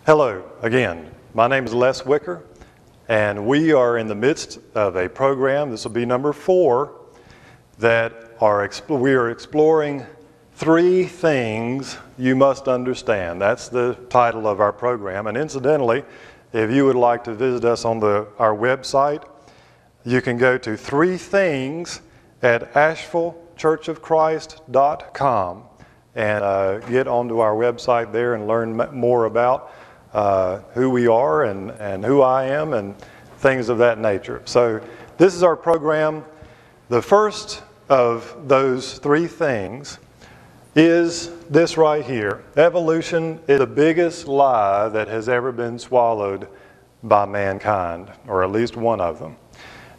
Hello again. My name is Les Wicker, and we are in the midst of a program, this will be number 4, that we are exploring 3 things you must understand. That's the title of our program. And incidentally, if you would like to visit us on our website, you can go to 3 things at ashevillechurchofchrist.com and get onto our website there and learn more about who we are and who I am and things of that nature. So this is our program. The first of those 3 things is this right here. Evolution is the biggest lie that has ever been swallowed by mankind, or at least one of them.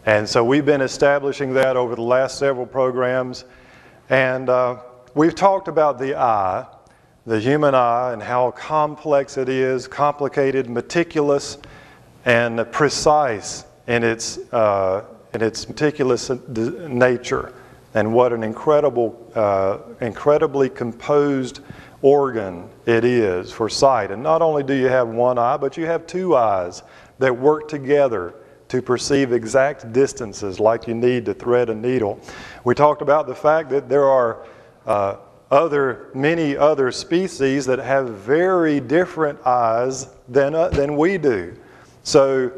And so we've been establishing that over the last several programs. And we've talked about the eye, the human eye, and how complex it is, complicated, meticulous, and precise in its meticulous nature, and what an incredibly composed organ it is for sight. And not only do you have one eye, but you have 2 eyes that work together to perceive exact distances like you need to thread a needle. We talked about the fact that there are many other species that have very different eyes than we do. So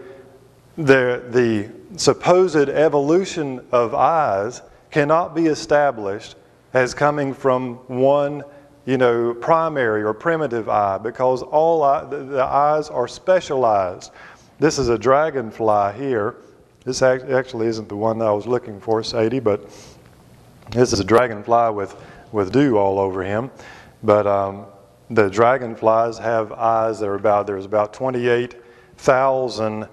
the supposed evolution of eyes cannot be established as coming from one, primary or primitive eye, because the eyes are specialized. This is a dragonfly here. This actually isn't the one that I was looking for, Sadie, but this is a dragonfly with dew all over him. But the dragonflies have eyes that are there's about 28,000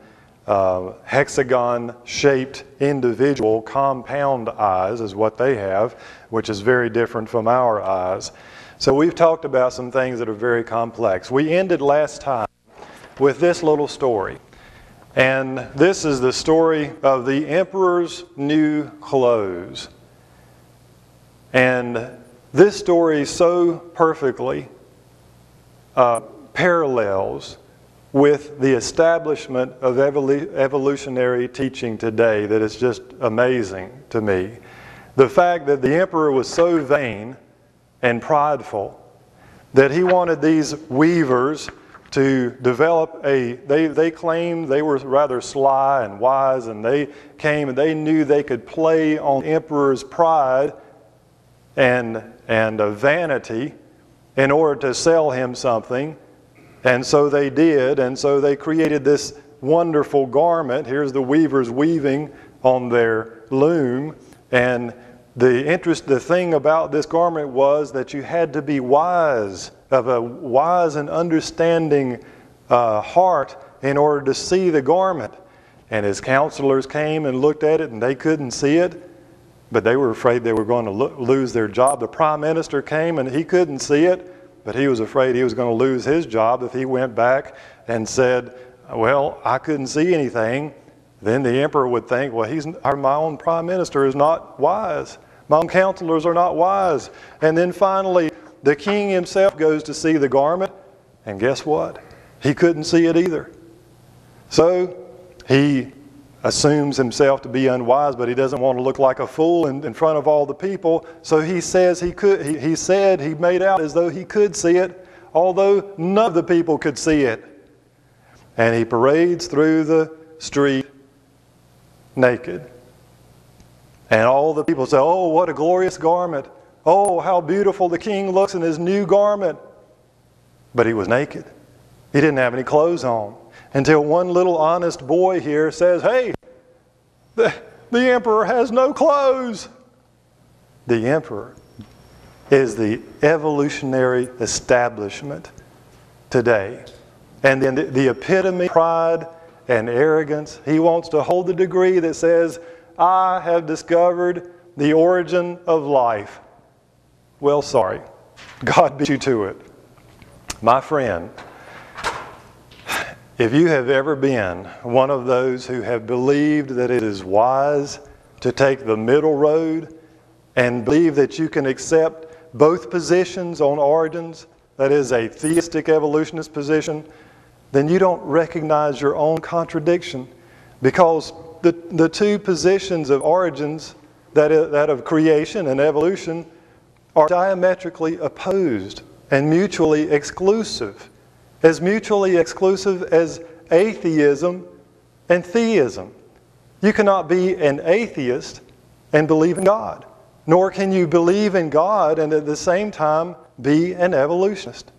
hexagon-shaped individual compound eyes is what they have, which is very different from our eyes. So we've talked about some things that are very complex. We ended last time with this little story. And this is the story of the emperor's new clothes. And this story so perfectly parallels with the establishment of evolutionary teaching today that is just amazing to me. The fact that the emperor was so vain and prideful that he wanted these weavers to develop they claimed they were rather sly and wise, and they came and they knew they could play on the emperor's pride and vanity in order to sell him something. And so they did, and so they created this wonderful garment. Here's the weavers weaving on their loom, and the thing about this garment was that you had to be wise, of a wise and understanding heart in order to see the garment. And his counselors came and looked at it, and they couldn't see it, but they were afraid they were going to lose their job. The prime minister came and he couldn't see it, but he was afraid he was going to lose his job if he went back and said, well, I couldn't see anything. Then the emperor would think, well, my own prime minister is not wise. My own counselors are not wise. And then finally, the king himself goes to see the garment, and guess what? He couldn't see it either. So he assumes himself to be unwise, but he doesn't want to look like a fool in front of all the people. So he says he made out as though he could see it, although none of the people could see it. And he parades through the street naked. And all the people say, oh, what a glorious garment. Oh, how beautiful the king looks in his new garment. But he was naked. He didn't have any clothes on. Until one little honest boy here says, hey, the emperor has no clothes. The emperor is the evolutionary establishment today. And then the epitome of pride and arrogance. He wants to hold the degree that says, I have discovered the origin of life. Well, sorry. God beat you to it. My friend, if you have ever been one of those who have believed that it is wise to take the middle road and believe that you can accept both positions on origins, that is a theistic evolutionist position, then you don't recognize your own contradiction, because the two positions of origins, that of creation and evolution, are diametrically opposed and mutually exclusive. As mutually exclusive as atheism and theism. You cannot be an atheist and believe in God, nor can you believe in God and at the same time be an evolutionist.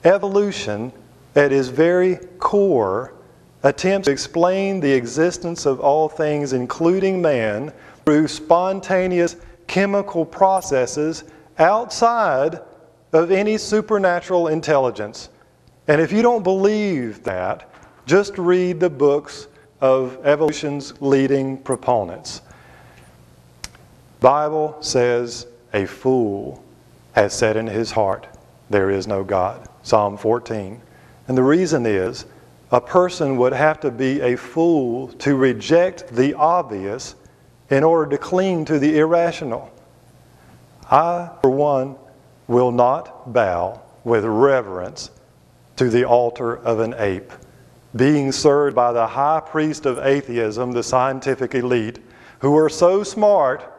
Evolution, at its very core, attempts to explain the existence of all things, including man, through spontaneous chemical processes outside of any supernatural intelligence. And if you don't believe that, just read the books of evolution's leading proponents. Bible says a fool has said in his heart, there is no God. Psalm 14. And the reason is, a person would have to be a fool to reject the obvious in order to cling to the irrational. I, for one, will not bow with reverence to the altar of an ape, being served by the high priest of atheism, the scientific elite, who are so smart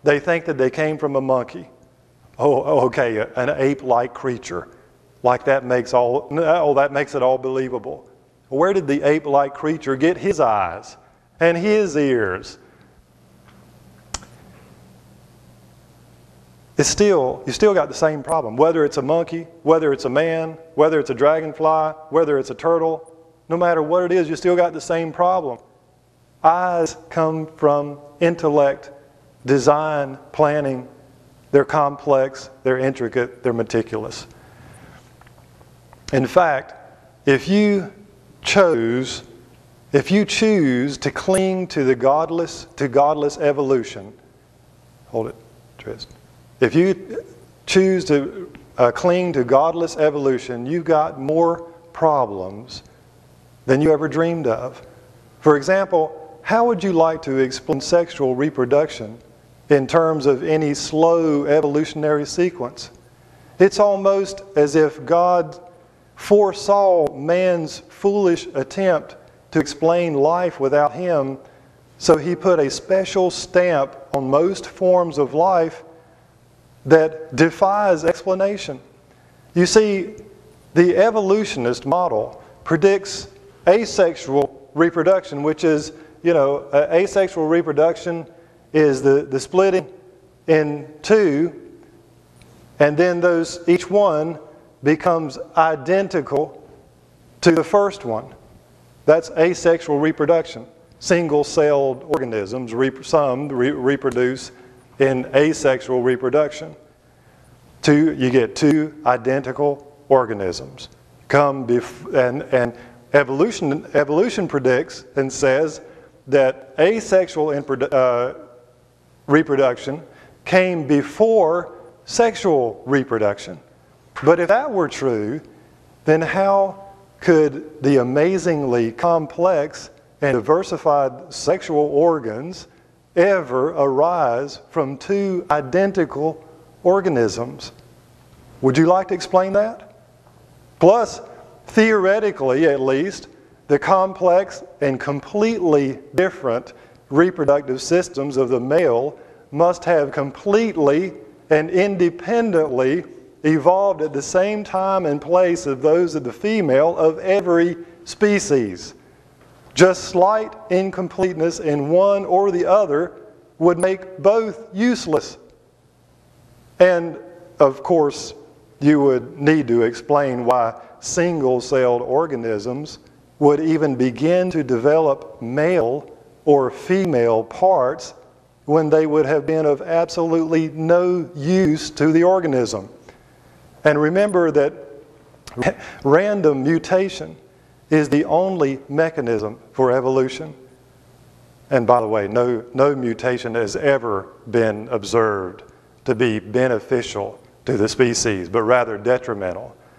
they think that they came from a monkey. Oh, okay, an ape-like creature. Like that makes it all believable. Where did the ape-like creature get his eyes and his ears? You still got the same problem. Whether it's a monkey, whether it's a man, whether it's a dragonfly, whether it's a turtle, no matter what it is, you still got the same problem. Eyes come from intellect, design, planning. They're complex, they're intricate, they're meticulous. In fact, if you choose to cling to godless evolution, hold it, Tristan. If you choose to cling to godless evolution, you've got more problems than you ever dreamed of. For example, how would you like to explain sexual reproduction in terms of any slow evolutionary sequence? It's almost as if God foresaw man's foolish attempt to explain life without him, so he put a special stamp on most forms of life that defies explanation. You see, the evolutionist model predicts asexual reproduction, which is, asexual reproduction is the splitting in two, and then each one becomes identical to the first one. That's asexual reproduction. Single-celled organisms, some reproduce in asexual reproduction. You get two identical organisms. And evolution predicts and says that asexual reproduction came before sexual reproduction. But if that were true, then how could the amazingly complex and diversified sexual organs ever arise from two identical organisms? Would you like to explain that? Plus, theoretically at least, the complex and completely different reproductive systems of the male must have completely and independently evolved at the same time and place of those of the female of every species. Just slight incompleteness in one or the other would make both useless. And, of course, you would need to explain why single-celled organisms would even begin to develop male or female parts when they would have been of absolutely no use to the organism. And remember that random mutation is the only mechanism for evolution. And by the way, no mutation has ever been observed to be beneficial to the species, but rather detrimental.